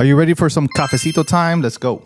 Are you ready for some cafecito time? Let's go.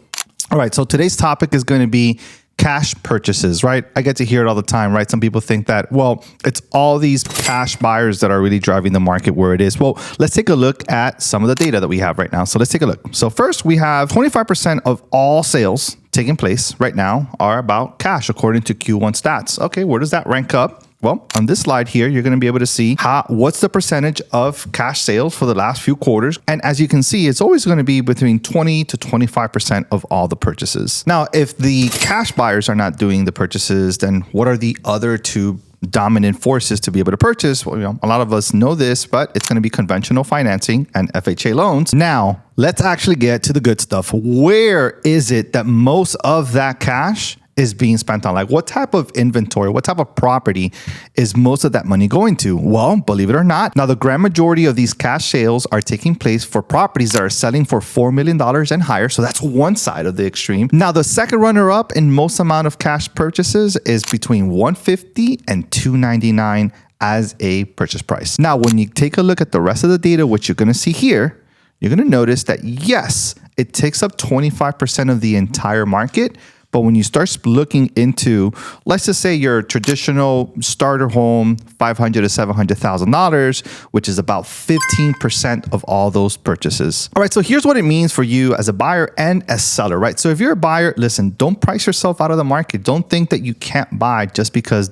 All right, so today's topic is going to be cash purchases, right? I get to hear it all the time, right? Some people think that, well, it's all these cash buyers that are really driving the market where it is. Well, let's take a look at some of the data that we have right now. So let's take a look. So first, we have 25% of all sales taking place right now are about cash, according to Q1 stats. Okay, where does that rank up? Well, on this slide here, you're going to be able to see what's the percentage of cash sales for the last few quarters. And as you can see, it's always going to be between 20 to 25% of all the purchases. Now, if the cash buyers are not doing the purchases, then what are the other two dominant forces to be able to purchase? Well, a lot of us know this, but it's going to be conventional financing and FHA loans. Now, let's actually get to the good stuff. Where is it that most of that cash is being spent on? Like, what type of inventory, what type of property is most of that money going to? Well, believe it or not, now the grand majority of these cash sales are taking place for properties that are selling for $4 million and higher. So that's one side of the extreme. Now, the second runner up in most amount of cash purchases is between $150 and $299 as a purchase price. Now, when you take a look at the rest of the data, which you're going to see here, you're going to notice that yes, it takes up 25% of the entire market. But when you start looking into, let's just say your traditional starter home, $500,000 to $700,000, which is about 15% of all those purchases. All right, so here's what it means for you as a buyer and a seller, right? So if you're a buyer, listen, don't price yourself out of the market. Don't think that you can't buy just because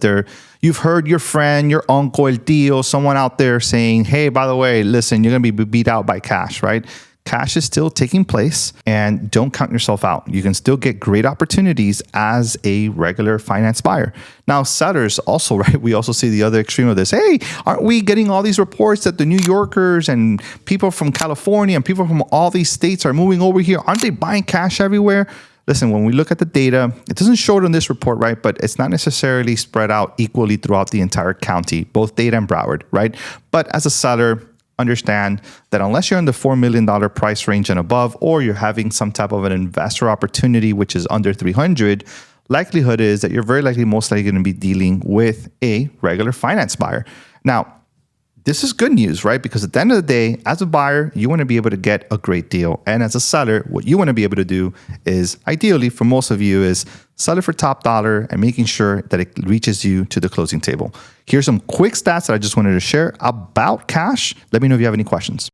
you've heard your friend, your uncle, el tío, someone out there saying, hey, by the way, listen, you're gonna be beat out by cash, right? Cash is still taking place, and don't count yourself out. You can still get great opportunities as a regular finance buyer. Now, sellers also, right? We also see the other extreme of this. Hey, aren't we getting all these reports that the New Yorkers and people from California and people from all these states are moving over here? Aren't they buying cash everywhere? Listen, when we look at the data, it doesn't show it on this report, right? But it's not necessarily spread out equally throughout the entire county, both Dade and Broward, right? But as a seller, understand that unless you're in the $4 million price range and above, or you're having some type of an investor opportunity, which is under 300, likelihood is that you're very likely, most likely going to be dealing with a regular finance buyer. Now, this is good news, right? Because at the end of the day, as a buyer, you want to be able to get a great deal. And as a seller, what you want to be able to do is, ideally for most of you, is sell it for top dollar and making sure that it reaches you to the closing table. Here's some quick stats that I just wanted to share about cash. Let me know if you have any questions.